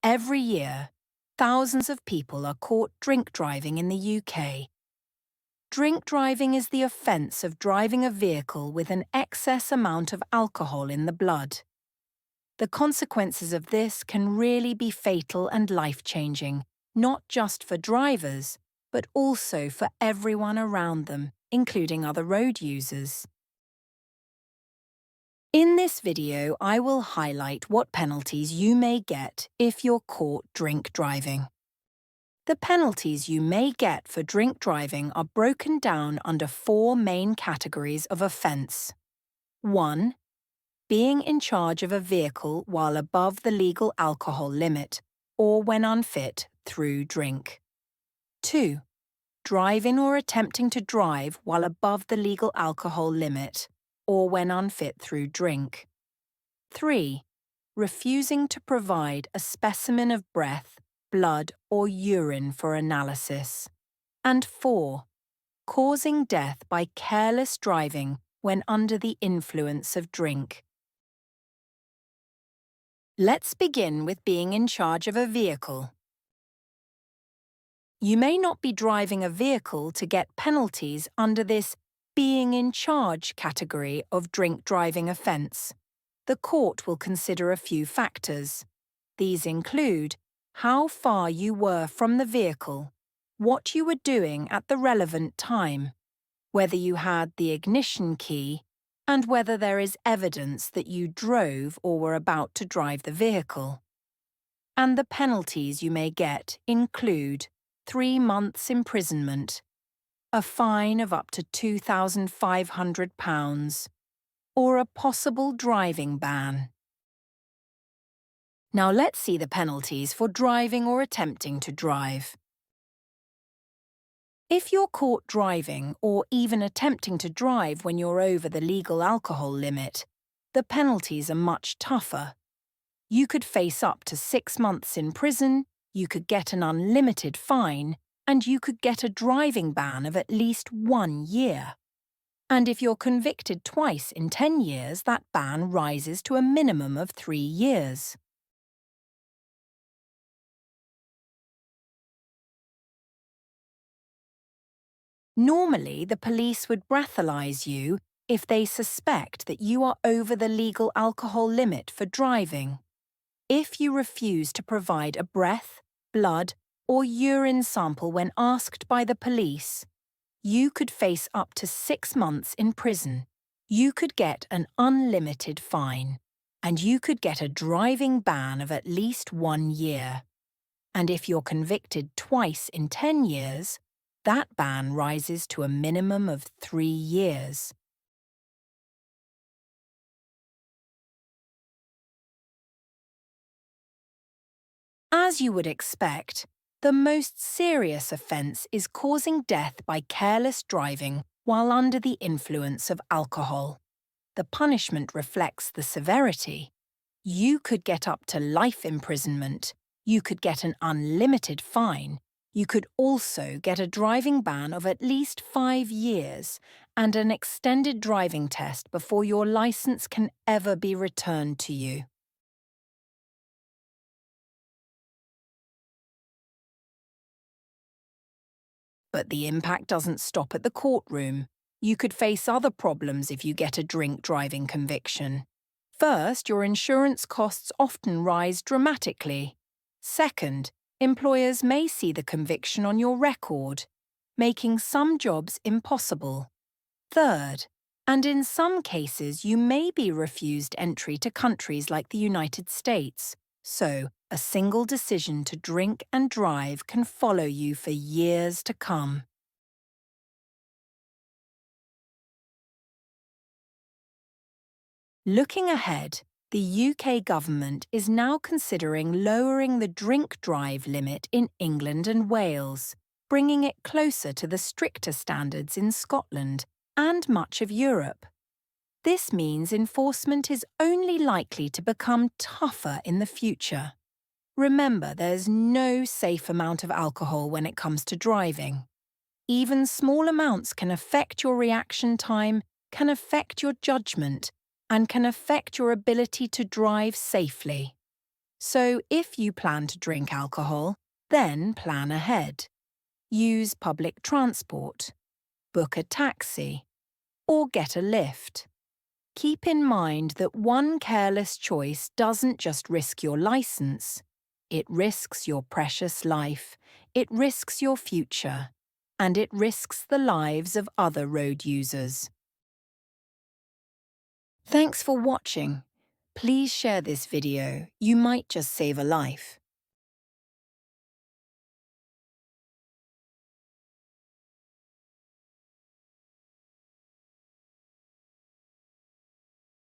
Every year, thousands of people are caught drink driving in the UK. Drink driving is the offence of driving a vehicle with an excess amount of alcohol in the blood. The consequences of this can really be fatal and life-changing, not just for drivers, but also for everyone around them, including other road users. In this video, I will highlight what penalties you may get if you're caught drink driving. The penalties you may get for drink driving are broken down under 4 main categories of offence. 1. Being in charge of a vehicle while above the legal alcohol limit, or when unfit through drink. 2. Driving or attempting to drive while above the legal alcohol limit, or when unfit through drink. 3. Refusing to provide a specimen of breath, blood or urine for analysis. And 4. Causing death by careless driving when under the influence of drink. Let's begin with being in charge of a vehicle. You may not be driving a vehicle to get penalties under this being in charge category of drink driving offence. The court will consider a few factors. These include how far you were from the vehicle, what you were doing at the relevant time, whether you had the ignition key, and whether there is evidence that you drove or were about to drive the vehicle. And the penalties you may get include 3 months imprisonment, a fine of up to £2,500, or a possible driving ban. Now let's see the penalties for driving or attempting to drive. If you're caught driving or even attempting to drive when you're over the legal alcohol limit, the penalties are much tougher. You could face up to 6 months in prison, you could get an unlimited fine, and you could get a driving ban of at least 1 year. And if you're convicted twice in 10 years, that ban rises to a minimum of 3 years. Normally, the police would breathalyse you if they suspect that you are over the legal alcohol limit for driving. If you refuse to provide a breath, blood, or urine sample when asked by the police, you could face up to 6 months in prison. You could get an unlimited fine, and you could get a driving ban of at least 1 year. And if you're convicted twice in 10 years, that ban rises to a minimum of 3 years. As you would expect, the most serious offence is causing death by careless driving while under the influence of alcohol. The punishment reflects the severity. You could get up to life imprisonment, you could get an unlimited fine, you could also get a driving ban of at least 5 years and an extended driving test before your licence can ever be returned to you. But the impact doesn't stop at the courtroom. You could face other problems if you get a drink driving conviction. First, your insurance costs often rise dramatically. Second, employers may see the conviction on your record, making some jobs impossible. Third, and in some cases you may be refused entry to countries like the United States, so a single decision to drink and drive can follow you for years to come. Looking ahead, the UK government is now considering lowering the drink drive limit in England and Wales, bringing it closer to the stricter standards in Scotland and much of Europe. This means enforcement is only likely to become tougher in the future. Remember, there's no safe amount of alcohol when it comes to driving. Even small amounts can affect your reaction time, can affect your judgment, and can affect your ability to drive safely. So if you plan to drink alcohol, then plan ahead. Use public transport, book a taxi, or get a lift. Keep in mind that one careless choice doesn't just risk your license. It risks your precious life, it risks your future, and it risks the lives of other road users. Thanks for watching. Please share this video. You might just save a life.